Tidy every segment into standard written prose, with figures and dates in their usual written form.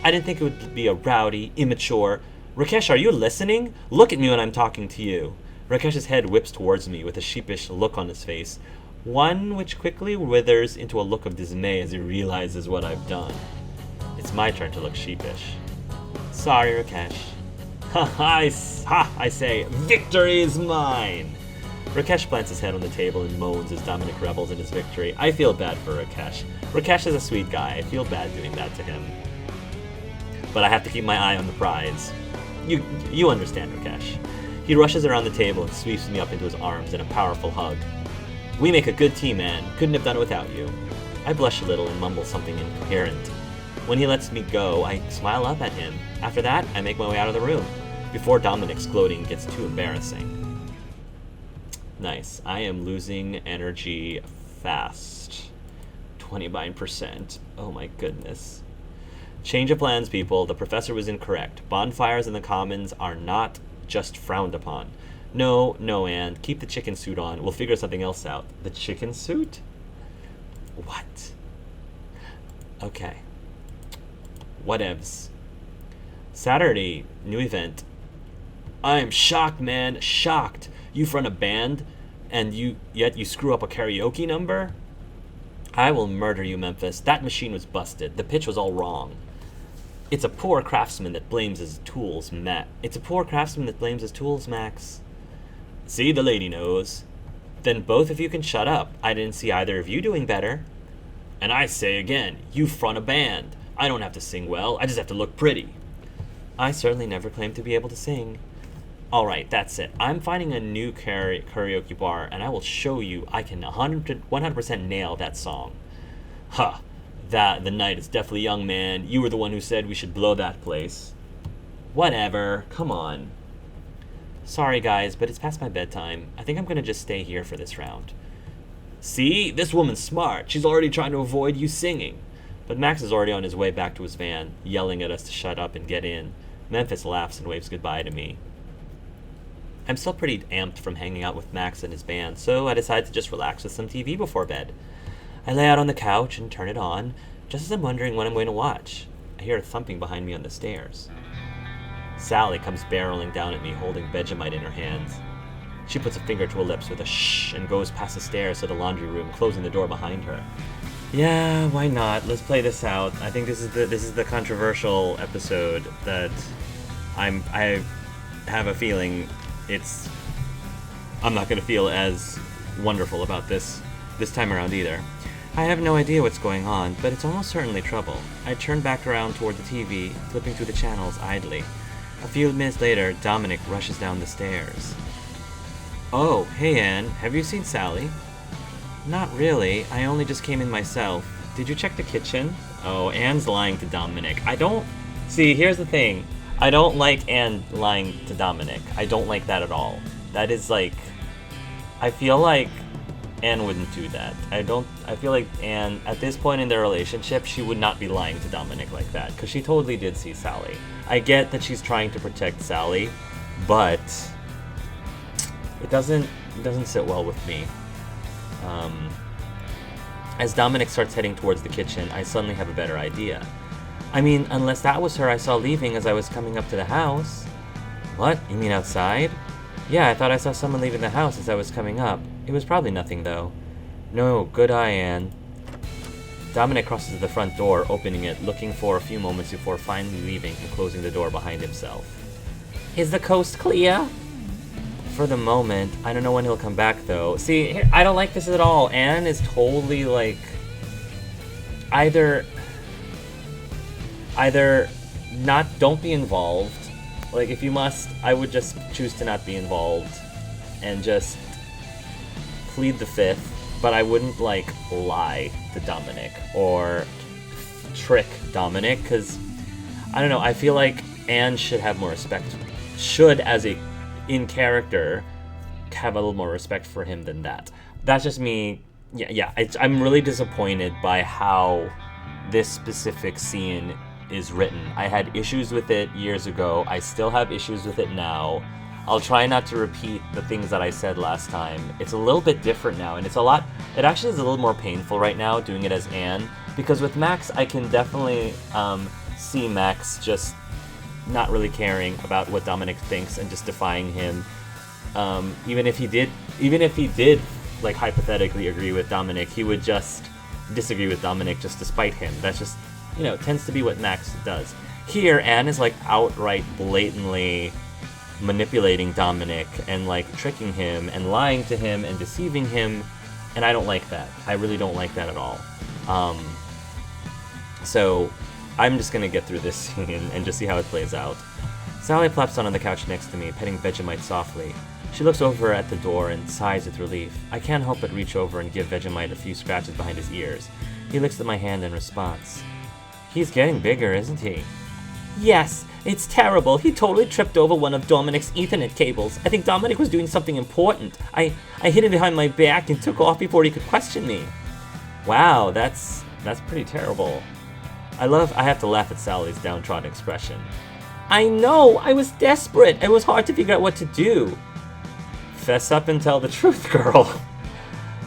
I didn't think it would be a rowdy, immature... Rakesh, are you listening? Look at me when I'm talking to you. Rakesh's head whips towards me with a sheepish look on his face, one which quickly withers into a look of dismay as he realizes what I've done. It's my turn to look sheepish. Sorry, Rakesh. I say, victory is mine! Rakesh plants his head on the table and moans as Dominic revels in his victory. I feel bad for Rakesh. Rakesh is a sweet guy. I feel bad doing that to him. But I have to keep my eye on the prize. You understand, Rakesh. He rushes around the table and sweeps me up into his arms in a powerful hug. We make a good team, man. Couldn't have done it without you. I blush a little and mumble something incoherent. When he lets me go, I smile up at him. After that, I make my way out of the room, before Dominic's gloating gets too embarrassing. Nice. I am losing energy fast. 29%. Oh my goodness. Change of plans, people. The professor was incorrect. Bonfires in the commons are not just frowned upon. No, Anne. Keep the chicken suit on. We'll figure something else out. The chicken suit? What? Okay. Whatevs. Saturday, new event. I'm shocked, man. Shocked. You front a band, and yet you screw up a karaoke number? I will murder you, Memphis. That machine was busted. The pitch was all wrong. It's a poor craftsman that blames his tools, Matt. It's a poor craftsman that blames his tools, Max. See, the lady knows. Then both of you can shut up. I didn't see either of you doing better. And I say again, you front a band. I don't have to sing well. I just have to look pretty. I certainly never claimed to be able to sing. All right, that's it. I'm finding a new karaoke bar, and I will show you I can 100% nail that song. Huh. The night is definitely young, man. You were the one who said we should blow that place. Whatever. Come on. Sorry, guys, but it's past my bedtime. I think I'm going to just stay here for this round. See? This woman's smart. She's already trying to avoid you singing. But Max is already on his way back to his van, yelling at us to shut up and get in. Memphis laughs and waves goodbye to me. I'm still pretty amped from hanging out with Max and his band, so I decide to just relax with some TV before bed. I lay out on the couch and turn it on, just as I'm wondering what I'm going to watch. I hear a thumping behind me on the stairs. Sally comes barreling down at me, holding Vegemite in her hands. She puts a finger to her lips with a shh and goes past the stairs to the laundry room, closing the door behind her. Yeah, why not? Let's play this out. I think this is the controversial episode that I have a feeling I'm not going to feel as wonderful about this time around either. I have no idea what's going on, but it's almost certainly trouble. I turn back around toward the TV, flipping through the channels idly. A few minutes later, Dominic rushes down the stairs. Oh, hey Anne, have you seen Sally? Not really, I only just came in myself. Did you check the kitchen? Oh, Anne's lying to Dominic. See, here's the thing. I don't like Anne lying to Dominic. I don't like that at all. That is I feel like Anne wouldn't do that. I feel like Anne, at this point in their relationship, she would not be lying to Dominic like that, because she totally did see Sally. I get that she's trying to protect Sally, but it doesn't sit well with me. As Dominic starts heading towards the kitchen, I suddenly have a better idea. I mean, unless that was her I saw leaving as I was coming up to the house. What? You mean outside? Yeah, I thought I saw someone leaving the house as I was coming up. It was probably nothing, though. No, good eye, Anne. Dominic crosses to the front door, opening it, looking for a few moments before finally leaving and closing the door behind himself. Is the coast clear? For the moment. I don't know when he'll come back, though. See, I don't like this at all. Anne is totally, either don't be involved. If you must, I would just choose to not be involved and just plead the fifth, but I wouldn't, lie to Dominic or trick Dominic, because, I don't know, I feel like Anne should have more respect. In character, have a little more respect for him than that. That's just me. Yeah. I'm really disappointed by how this specific scene is written. I had issues with it years ago. I still have issues with it now. I'll try not to repeat the things that I said last time. It's a little bit different now, and it actually is a little more painful right now doing it as Anne, because with Max, I can definitely see Max just not really caring about what Dominic thinks and just defying him. Even if he did, like, hypothetically agree with Dominic, he would just disagree with Dominic just to spite him. That's just, tends to be what Max does. Here, Anne is, like, outright blatantly manipulating Dominic and, like, tricking him and lying to him and deceiving him, and I don't like that. I really don't like that at all. So I'm just gonna get through this scene and just see how it plays out. Sally plops down on the couch next to me, petting Vegemite softly. She looks over at the door and sighs with relief. I can't help but reach over and give Vegemite a few scratches behind his ears. He licks at my hand in response. He's getting bigger, isn't he? Yes, it's terrible. He totally tripped over one of Dominic's Ethernet cables. I think Dominic was doing something important. I hit him behind my back and took off before he could question me. Wow, that's pretty terrible. I have to laugh at Sally's downtrodden expression. I know, I was desperate. It was hard to figure out what to do. Fess up and tell the truth, girl.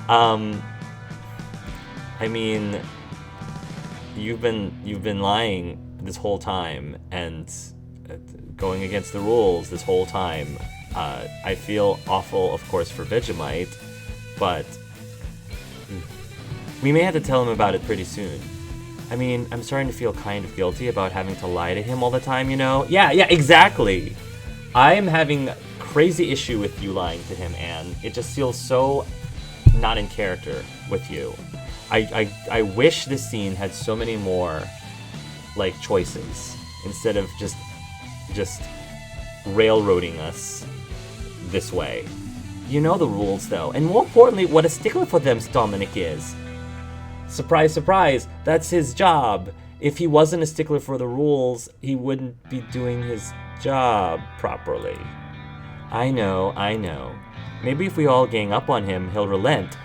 I mean, you've been lying this whole time and going against the rules this whole time. I feel awful, of course, for Vegemite, but we may have to tell him about it pretty soon. I mean, I'm starting to feel kind of guilty about having to lie to him all the time, Yeah, exactly. I am having crazy issue with you lying to him, Anne. It just feels so not in character with you. I wish this scene had so many more, like, choices instead of just railroading us this way. You know the rules, though, and more importantly, what a stickler for them Dominic is. Surprise, surprise, that's his job. If he wasn't a stickler for the rules, he wouldn't be doing his job properly. I know. Maybe if we all gang up on him, he'll relent.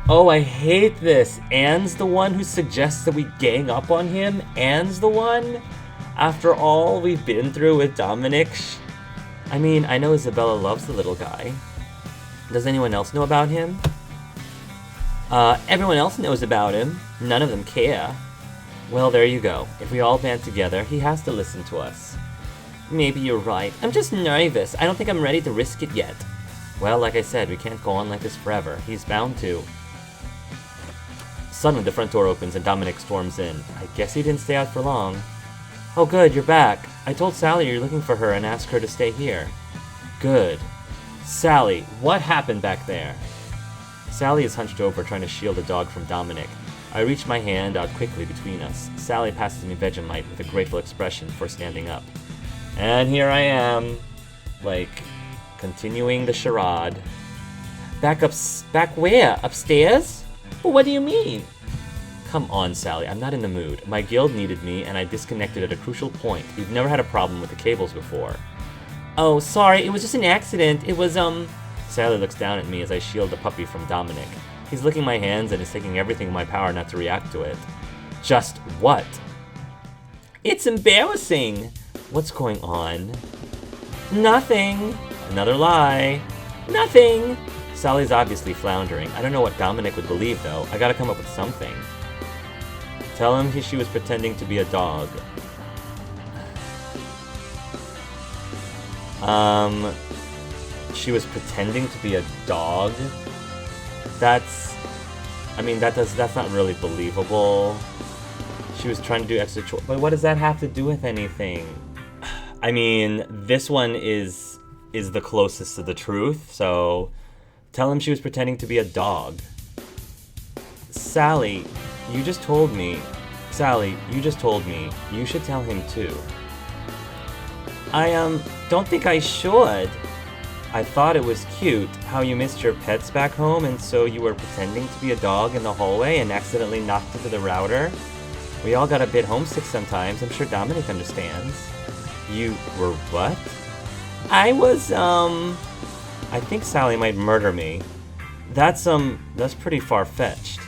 Oh, I hate this. Anne's the one who suggests that we gang up on him? Anne's the one? After all we've been through with Dominic? I mean, I know Isabella loves the little guy. Does anyone else know about him? Everyone else knows about him. None of them care. Well, there you go. If we all band together, he has to listen to us. Maybe you're right. I'm just nervous. I don't think I'm ready to risk it yet. Well, like I said, we can't go on like this forever. He's bound to. Suddenly, the front door opens and Dominic storms in. I guess he didn't stay out for long. Oh good, you're back. I told Sally you're looking for her and asked her to stay here. Good. Sally, what happened back there? Sally is hunched over, trying to shield the dog from Dominic. I reach my hand out quickly between us. Sally passes me Vegemite with a grateful expression for standing up. And here I am, like, continuing the charade. Back where? Upstairs? Well, what do you mean? Come on, Sally, I'm not in the mood. My guild needed me, and I disconnected at a crucial point. We've never had a problem with the cables before. Oh, sorry, it was just an accident. It was, Sally looks down at me as I shield the puppy from Dominic. He's licking my hands and is taking everything in my power not to react to it. Just what? It's embarrassing! What's going on? Nothing. Another lie. Nothing. Sally's obviously floundering. I don't know what Dominic would believe, though. I gotta come up with something. Tell him she was pretending to be a dog. She was pretending to be a dog? That's not really believable. She was trying to do extra chores. But what does that have to do with anything? I mean, this one is the closest to the truth, so tell him she was pretending to be a dog. Sally, you just told me. You should tell him too. I don't think I should. I thought it was cute how you missed your pets back home and so you were pretending to be a dog in the hallway and accidentally knocked into the router. We all got a bit homesick sometimes. I'm sure Dominic understands. You were what? I was, I think Sally might murder me. That's pretty far-fetched.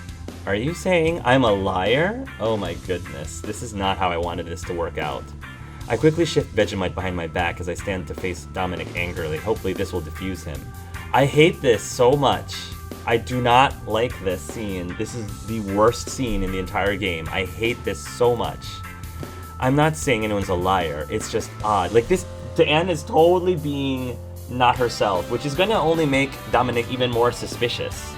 Are you saying I'm a liar? Oh my goodness, this is not how I wanted this to work out. I quickly shift Vegemite behind my back as I stand to face Dominic angrily. Hopefully this will diffuse him. I hate this so much. I do not like this scene. This is the worst scene in the entire game. I hate this so much. I'm not saying anyone's a liar. It's just odd. Like this, Anne is totally being not herself, which is gonna only make Dominic even more suspicious.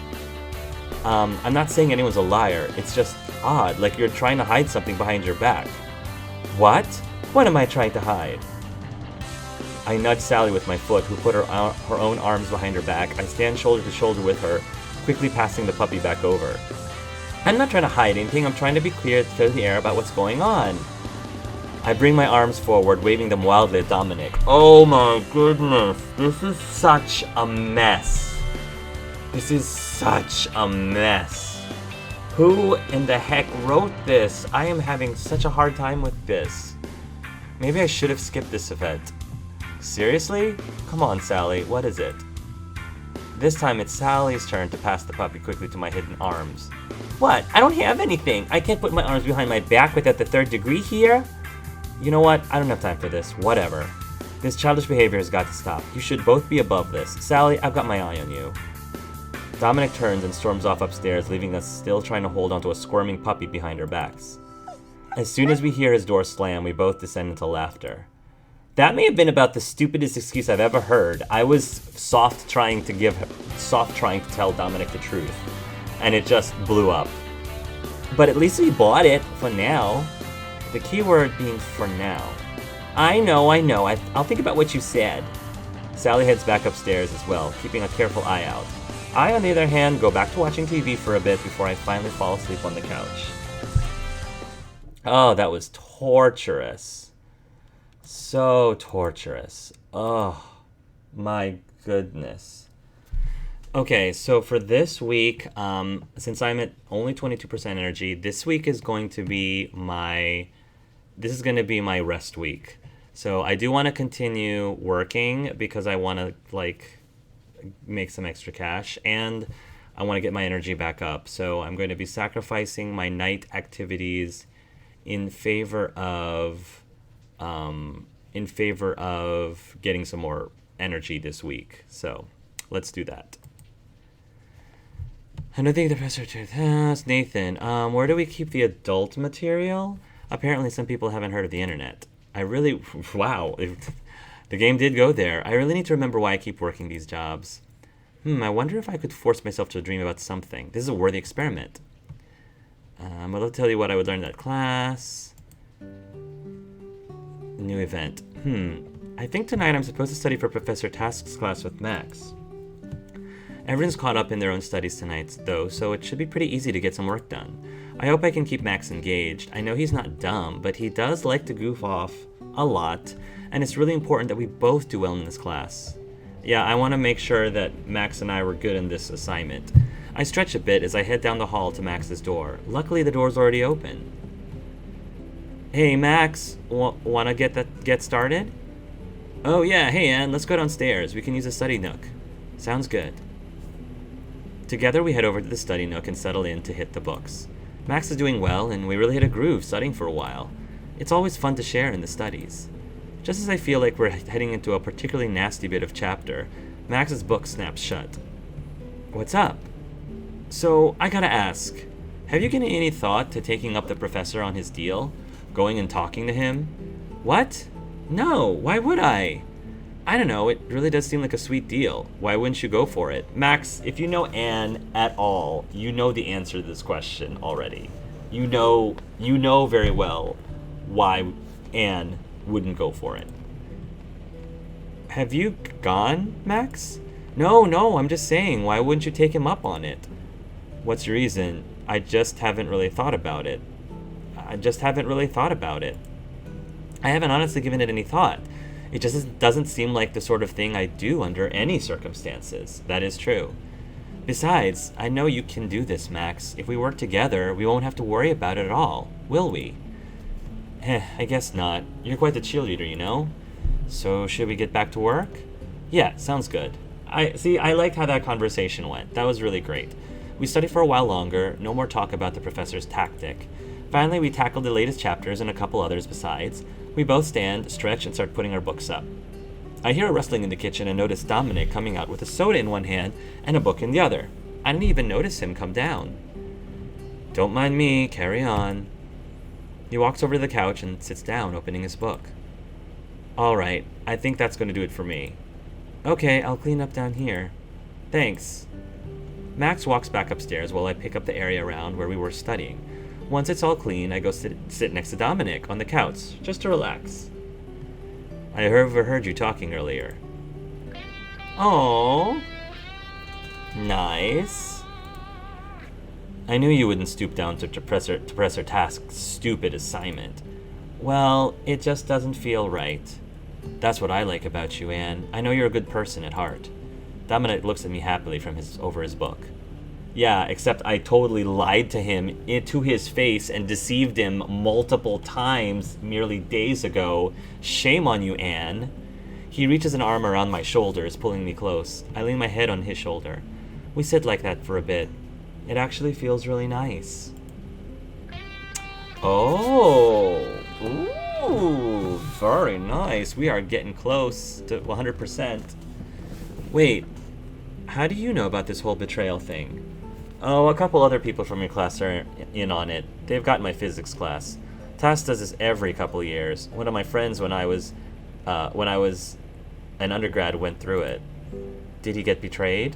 I'm not saying anyone's a liar. It's just odd. Like you're trying to hide something behind your back. What? What am I trying to hide? I nudge Sally with my foot, who put her own arms behind her back. I stand shoulder to shoulder with her, quickly passing the puppy back over. I'm not trying to hide anything. I'm trying to be clear to the air about what's going on. I bring my arms forward, waving them wildly at Dominic. Oh my goodness, this is such a mess. This is such a mess. Who in the heck wrote this? I am having such a hard time with this. Maybe I should have skipped this event. Seriously? Come on, Sally, what is it? This time it's Sally's turn to pass the puppy quickly to my hidden arms. What? I don't have anything. I can't put my arms behind my back without the third degree here. You know what? I don't have time for this. Whatever. This childish behavior has got to stop. You should both be above this. Sally, I've got my eye on you. Dominic turns and storms off upstairs, leaving us still trying to hold onto a squirming puppy behind our backs. As soon as we hear his door slam, we both descend into laughter. That may have been about the stupidest excuse I've ever heard. I was soft trying to tell Dominic the truth, and it just blew up. But at least we bought it, for now. The key word being for now. I know. I'll think about what you said. Sally heads back upstairs as well, keeping a careful eye out. I, on the other hand, go back to watching TV for a bit before I finally fall asleep on the couch. Oh, that was torturous. So torturous. Oh, my goodness. Okay, so for this week, since I'm at only 22% energy, this week is going to be my rest week. So I do want to continue working because I want to make some extra cash, and I want to get my energy back up. So I'm going to be sacrificing my night activities in favor of getting some more energy this week. So let's do that. I don't think the professor took this. Nathan, where do we keep the adult material? Apparently some people haven't heard of the internet. Wow, the game did go there. I really need to remember why I keep working these jobs. I wonder if I could force myself to dream about something. This is a worthy experiment. I'll tell you what I would learn in that class. New event. I think tonight I'm supposed to study for Professor Task's class with Max. Everyone's caught up in their own studies tonight, though, so it should be pretty easy to get some work done. I hope I can keep Max engaged. I know he's not dumb, but he does like to goof off a lot, and it's really important that we both do well in this class. Yeah, I want to make sure that Max and I were good in this assignment. I stretch a bit as I head down the hall to Max's door. Luckily, the door's already open. Hey, Max, wanna get started? Oh yeah, hey Anne, let's go downstairs. We can use a study nook. Sounds good. Together we head over to the study nook and settle in to hit the books. Max is doing well, and we really hit a groove studying for a while. It's always fun to share in the studies. Just as I feel like we're heading into a particularly nasty bit of chapter, Max's book snaps shut. What's up? So, I gotta ask, have you given any thought to taking up the professor on his deal? Going and talking to him? What? No, why would I? I don't know, it really does seem like a sweet deal. Why wouldn't you go for it? Max, if you know Anne at all, you know the answer to this question already. You know very well why Anne wouldn't go for it. Have you gone, Max? No, I'm just saying, why wouldn't you take him up on it? What's your reason? I just haven't really thought about it. I haven't honestly given it any thought. It just doesn't seem like the sort of thing I do under any circumstances. That is true. Besides, I know you can do this, Max. If we work together, we won't have to worry about it at all, will we? I guess not. You're quite the cheerleader, you know? So, should we get back to work? Yeah, sounds good. I liked how that conversation went. That was really great. We studied for a while longer, no more talk about the professor's tactic. Finally, we tackled the latest chapters and a couple others besides. We both stand, stretch, and start putting our books up. I hear a rustling in the kitchen and notice Dominic coming out with a soda in one hand and a book in the other. I didn't even notice him come down. Don't mind me, carry on. He walks over to the couch and sits down, opening his book. All right, I think that's going to do it for me. Okay, I'll clean up down here. Thanks. Max walks back upstairs while I pick up the area around where we were studying. Once it's all clean, I go sit next to Dominic on the couch, just to relax. I overheard you talking earlier. Oh, nice. I knew you wouldn't stoop down to press her task's stupid assignment. Well, it just doesn't feel right. That's what I like about you, Anne. I know you're a good person at heart. Dominic looks at me happily from over his book. Yeah, except I totally lied to him to his face and deceived him multiple times merely days ago. Shame on you, Anne. He reaches an arm around my shoulders, pulling me close. I lean my head on his shoulder. We sit like that for a bit. It actually feels really nice. Oh, ooh, very nice. We are getting close to 100%. Wait, how do you know about this whole betrayal thing? Oh, a couple other people from your class are in on it. They've got my physics class. Tass does this every couple years. One of my friends when I was an undergrad went through it. Did he get betrayed?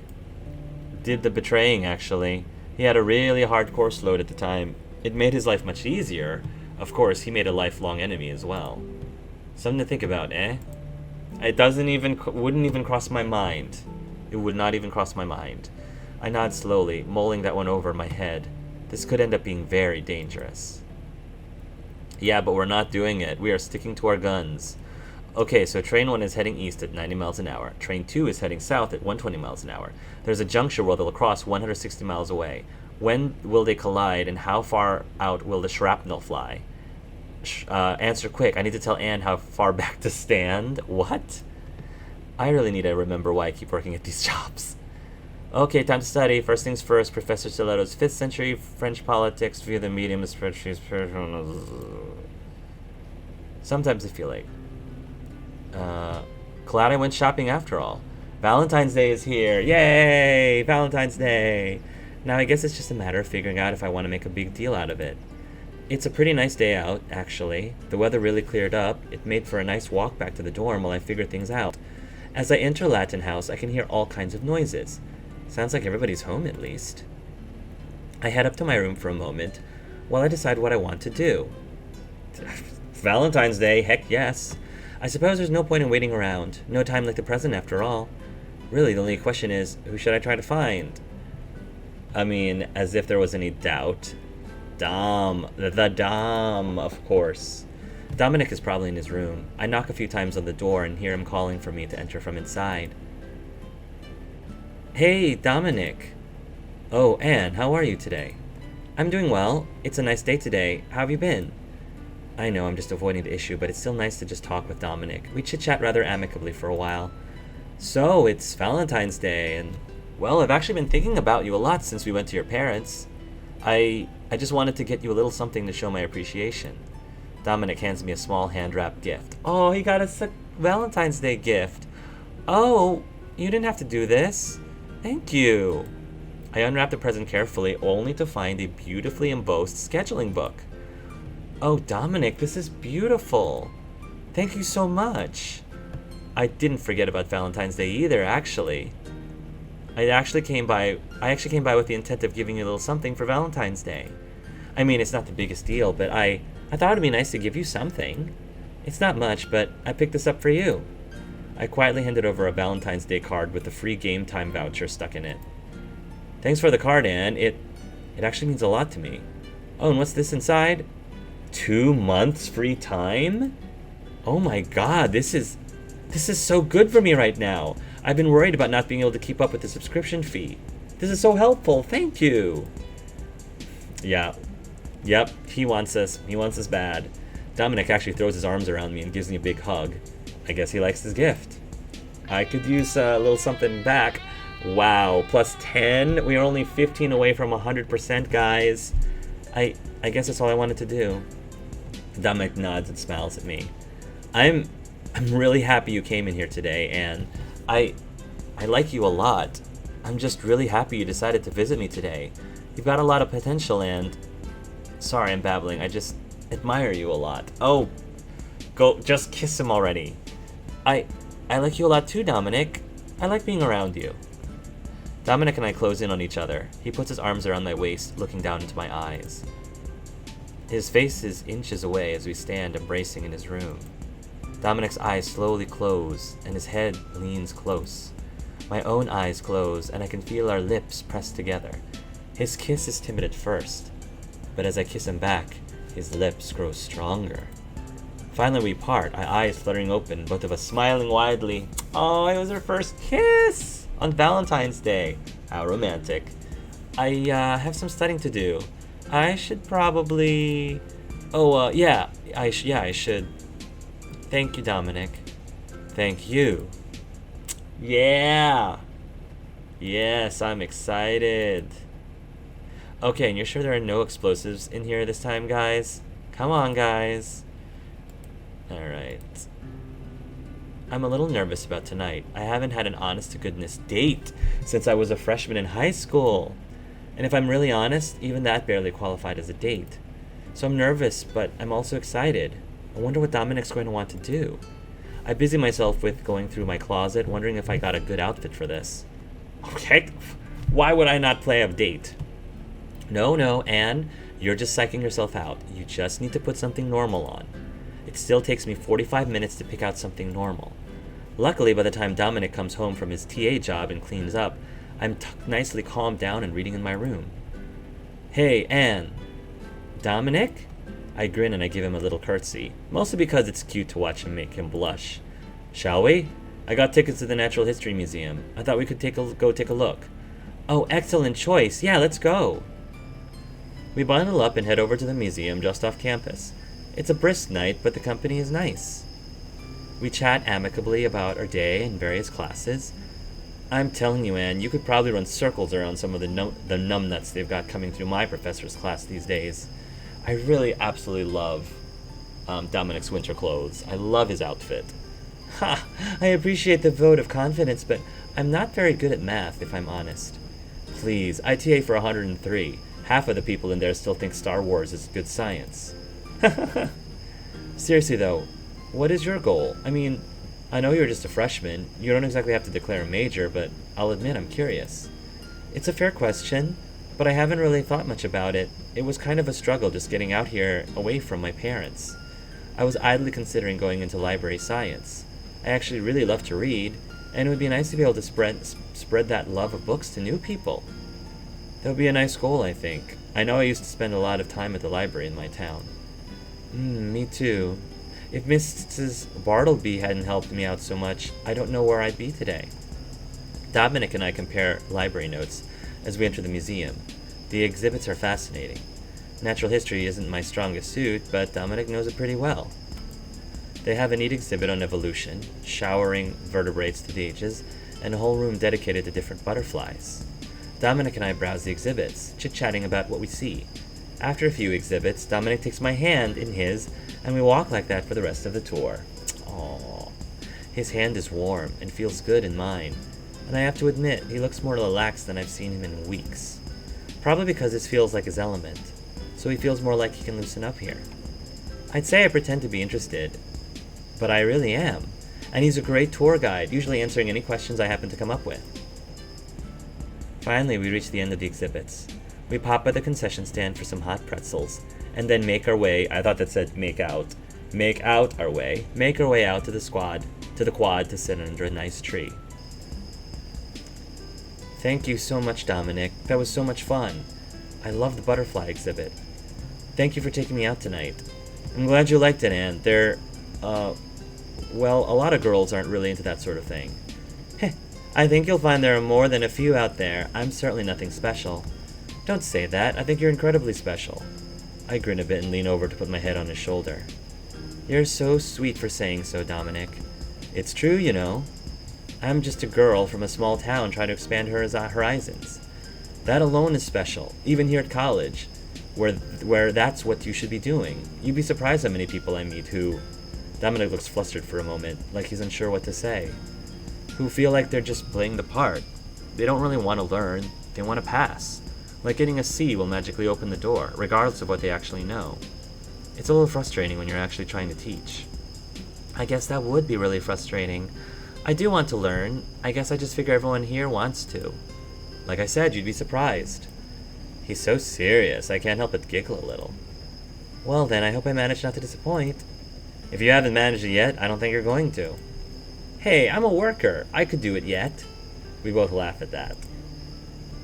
Did the betraying, actually. He had a really hard course load at the time. It made his life much easier. Of course, he made a lifelong enemy as well. Something to think about, eh? It wouldn't even cross my mind. It would not even cross my mind. I nod slowly, mulling that one over my head. This could end up being very dangerous. Yeah, but we're not doing it. We are sticking to our guns. Okay, so train 1 is heading east at 90 miles an hour. Train 2 is heading south at 120 miles an hour. There's a juncture where they'll cross 160 miles away. When will they collide, and how far out will the shrapnel fly? Answer quick. I need to tell Anne how far back to stand. What? I really need to remember why I keep working at these jobs. Okay, time to study. First things first, Professor Stiletto's 5th century French politics via the medium of spreadsheets. Sometimes I feel like... glad I went shopping after all. Valentine's Day is here. Yay! Valentine's Day! Now I guess it's just a matter of figuring out if I want to make a big deal out of it. It's a pretty nice day out, actually. The weather really cleared up. It made for a nice walk back to the dorm while I figure things out. As I enter Latin House, I can hear all kinds of noises. Sounds like everybody's home, at least. I head up to my room for a moment while I decide what I want to do. Valentine's Day, heck yes. I suppose there's no point in waiting around. No time like the present, after all. Really, the only question is, who should I try to find? I mean, as if there was any doubt. The Dom, of course. Dominic is probably in his room. I knock a few times on the door and hear him calling for me to enter from inside. Hey, Dominic. Oh, Anne, how are you today? I'm doing well. It's a nice day today. How have you been? I know I'm just avoiding the issue, but it's still nice to just talk with Dominic. We chit-chat rather amicably for a while. So, it's Valentine's Day, and... well, I've actually been thinking about you a lot since we went to your parents'. I just wanted to get you a little something to show my appreciation. Dominic hands me a small hand-wrapped gift. Oh, he got us a Valentine's Day gift. Oh, you didn't have to do this. Thank you. I unwrapped the present carefully, only to find a beautifully embossed scheduling book. Oh, Dominic, this is beautiful. Thank you so much. I didn't forget about Valentine's Day either, actually. I actually came by with the intent of giving you a little something for Valentine's Day. I mean, it's not the biggest deal, but I thought it'd be nice to give you something. It's not much, but I picked this up for you. I quietly handed over a Valentine's Day card with a free game time voucher stuck in it. Thanks for the card, Anne. It actually means a lot to me. Oh, and what's this inside? 2 months free time? Oh my god, this is so good for me right now. I've been worried about not being able to keep up with the subscription fee. This is so helpful. Thank you. Yeah. Yep, he wants us. He wants us bad. Dominic actually throws his arms around me and gives me a big hug. I guess he likes his gift. I could use a little something back. Wow, plus 10? We are only 15 away from 100%, guys. I guess that's all I wanted to do. Dominic nods and smiles at me. I'm really happy you came in here today, and I like you a lot. I'm just really happy you decided to visit me today. You've got a lot of potential, and... sorry, I'm babbling. admire you a lot. Oh, go, just kiss him already. I like you a lot too, Dominic. I like being around you. Dominic and I close in on each other. He puts his arms around my waist, looking down into my eyes. His face is inches away as we stand embracing in his room. Dominic's eyes slowly close, and his head leans close. My own eyes close, and I can feel our lips pressed together. His kiss is timid at first, but as I kiss him back, his lips grow stronger. Finally we part, our eyes fluttering open, both of us smiling widely. Oh, it was our first kiss! On Valentine's Day. How romantic. I have some studying to do. I should probably... I should. Thank you, Dominic. Thank you. Yeah! Yes, I'm excited. Okay, and you're sure there are no explosives in here this time, guys? Come on, guys. Alright. I'm a little nervous about tonight. I haven't had an honest-to-goodness date since I was a freshman in high school. And if I'm really honest, even that barely qualified as a date. So I'm nervous, but I'm also excited. I wonder what Dominic's going to want to do. I busy myself with going through my closet, wondering if I got a good outfit for this. Okay, why would I not play a date? No, Anne, you're just psyching yourself out. You just need to put something normal on. It still takes me 45 minutes to pick out something normal. Luckily, by the time Dominic comes home from his TA job and cleans up, I'm nicely calmed down and reading in my room. Hey, Anne. Dominic? I grin and I give him a little curtsy, mostly because it's cute to watch him make him blush. Shall we? I got tickets to the Natural History Museum. I thought we could go take a look. Oh, excellent choice. Yeah, let's go. We bundle up and head over to the museum just off campus. It's a brisk night, but the company is nice. We chat amicably about our day and various classes. I'm telling you, Anne, you could probably run circles around some of the numbnuts they've got coming through my professor's class these days. I really absolutely love Dominic's winter clothes. I love his outfit. Ha! I appreciate the vote of confidence, but I'm not very good at math, if I'm honest. Please, I TA for 103. Half of the people in there still think Star Wars is good science. Seriously though, what is your goal? I mean, I know you're just a freshman. You don't exactly have to declare a major, but I'll admit I'm curious. It's a fair question, but I haven't really thought much about it. It was kind of a struggle just getting out here away from my parents. I was idly considering going into library science. I actually really love to read, and it would be nice to be able to spread that love of books to new people. That would be a nice goal, I think. I know I used to spend a lot of time at the library in my town. Me too. If Mrs. Bartleby hadn't helped me out so much, I don't know where I'd be today. Dominic and I compare library notes as we enter the museum. The exhibits are fascinating. Natural history isn't my strongest suit, but Dominic knows it pretty well. They have a neat exhibit on evolution, showering vertebrates through the ages, and a whole room dedicated to different butterflies. Dominic and I browse the exhibits, chit-chatting about what we see. After a few exhibits, Dominic takes my hand in his, and we walk like that for the rest of the tour. Aww. His hand is warm and feels good in mine, and I have to admit, he looks more relaxed than I've seen him in weeks. Probably because this feels like his element, so he feels more like he can loosen up here. I'd say I pretend to be interested, but I really am, and he's a great tour guide, usually answering any questions I happen to come up with. Finally, we reach the end of the exhibits. We pop by the concession stand for some hot pretzels, and then make our way, I thought that said make out our way out to the quad to sit under a nice tree. Thank you so much, Dominic. That was so much fun. I love the butterfly exhibit. Thank you for taking me out tonight. I'm glad you liked it, Anne. A lot of girls aren't really into that sort of thing. Heh, I think you'll find there are more than a few out there. I'm certainly nothing special. Don't say that. I think you're incredibly special. I grin a bit and lean over to put my head on his shoulder. You're so sweet for saying so, Dominic. It's true, you know. I'm just a girl from a small town trying to expand her horizons. That alone is special, even here at college, where that's what you should be doing. You'd be surprised how many people I meet who... Dominic looks flustered for a moment, like he's unsure what to say. Who feel like they're just playing the part. They don't really want to learn, they want to pass. Like getting a C will magically open the door, regardless of what they actually know. It's a little frustrating when you're actually trying to teach. I guess that would be really frustrating. I do want to learn. I guess I just figure everyone here wants to. Like I said, you'd be surprised. He's so serious, I can't help but giggle a little. Well then, I hope I manage not to disappoint. If you haven't managed it yet, I don't think you're going to. Hey, I'm a worker. I could do it yet. We both laugh at that.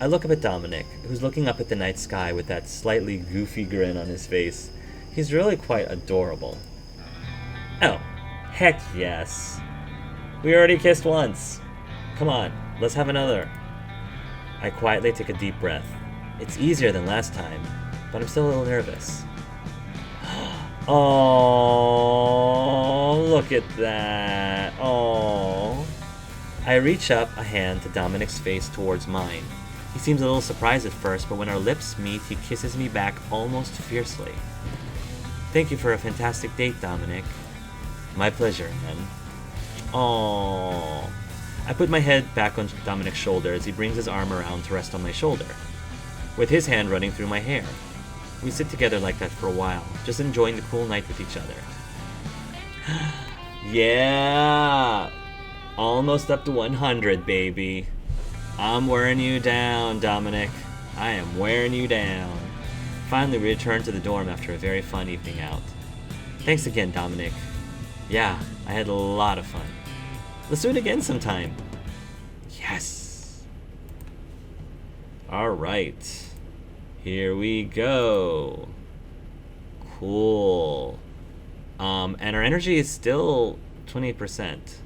I look up at Dominic, who's looking up at the night sky with that slightly goofy grin on his face. He's really quite adorable. Oh, heck yes. We already kissed once. Come on, let's have another. I quietly take a deep breath. It's easier than last time, but I'm still a little nervous. Oh, look at that. Oh. I reach up a hand to Dominic's face towards mine. He seems a little surprised at first, but when our lips meet, he kisses me back almost fiercely. Thank you for a fantastic date, Dominic. My pleasure, man. Oh. I put my head back on Dominic's shoulder as he brings his arm around to rest on my shoulder, with his hand running through my hair. We sit together like that for a while, just enjoying the cool night with each other. Yeah! Almost up to 100, baby. I'm wearing you down, Dominic. I am wearing you down. Finally, we return to the dorm after a very fun evening out. Thanks again, Dominic. Yeah, I had a lot of fun. Let's do it again sometime. Yes. Alright. Here we go. Cool. And our energy is still 28%.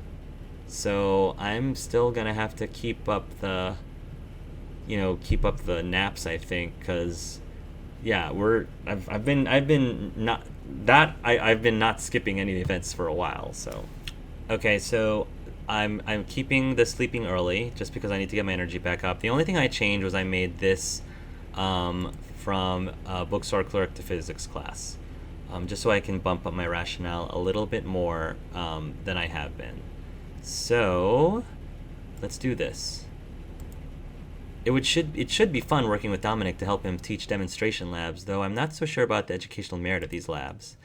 So I'm still gonna have to keep up the naps, I think, because yeah, I've been not skipping any events for a while. So okay, so I'm keeping the sleeping early just because I need to get my energy back up. The only thing I changed was I made this from bookstore clerk to physics class, just so I can bump up my rationale a little bit more than I have been. So let's do this. It should be fun working with Dominic to help him teach demonstration labs, though I'm not so sure about the educational merit of these labs.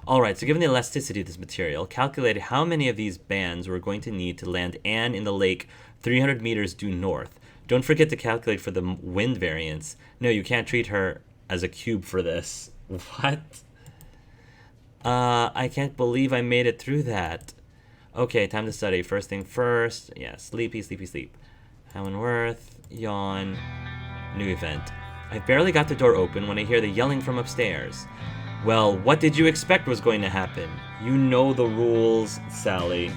Alright, so given the elasticity of this material, calculate how many of these bands we're going to need to land Anne in the lake 300 meters due north. Don't forget to calculate for the wind variance. No, you can't treat her as a cube for this. What? I can't believe I made it through that. Okay, time to study. First thing first. Yeah, sleepy, sleepy, sleep. Havenworth, yawn, new event. I barely got the door open when I hear the yelling from upstairs. Well, what did you expect was going to happen? You know the rules, Sally.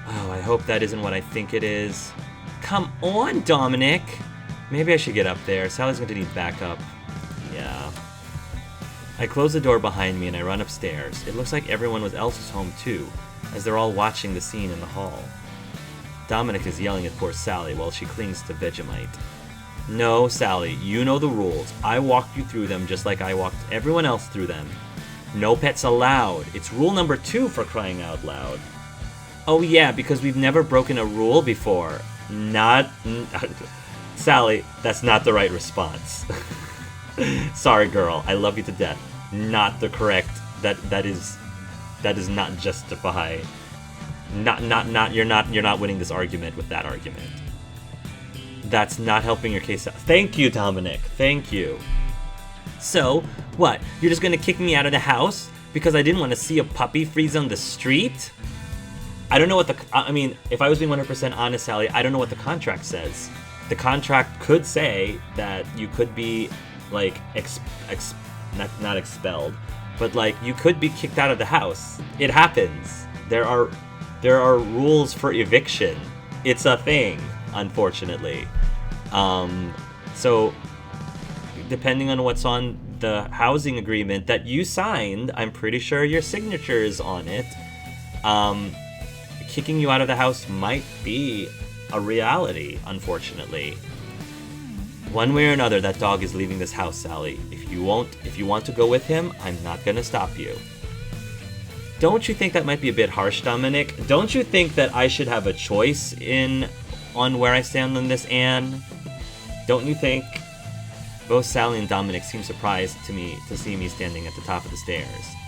Oh, I hope that isn't what I think it is. Come on, Dominic! Maybe I should get up there. Sally's going to need backup. Yeah. I close the door behind me and I run upstairs. It looks like everyone else is home too, as they're all watching the scene in the hall. Dominic is yelling at poor Sally while she clings to Vegemite. No, Sally, you know the rules. I walked you through them just like I walked everyone else through them. No pets allowed. It's rule number 2 for crying out loud. Oh yeah, because we've never broken a rule before. Sally, that's not the right response. Sorry, girl. I love you to death. Not the correct. That is not justify. You're not winning this argument with that argument. That's not helping your case out. Thank you, Dominic. Thank you. So, what? You're just gonna kick me out of the house because I didn't want to see a puppy freeze on the street? I don't know what if I was being 100% honest, Sally, I don't know what the contract says. The contract could say that you could be, like, not expelled, but, like, you could be kicked out of the house. It happens. There are rules for eviction. It's a thing, unfortunately. So, depending on what's on the housing agreement that you signed, I'm pretty sure your signature is on it. Kicking you out of the house might be a reality, unfortunately. One way or another, that dog is leaving this house, Sally. If you want to go with him, I'm not gonna stop you. Don't you think that might be a bit harsh, Dominic? Don't you think that I should have a choice on where I stand on this, Anne? Don't you think? Both Sally and Dominic seem surprised to see me standing at the top of the stairs.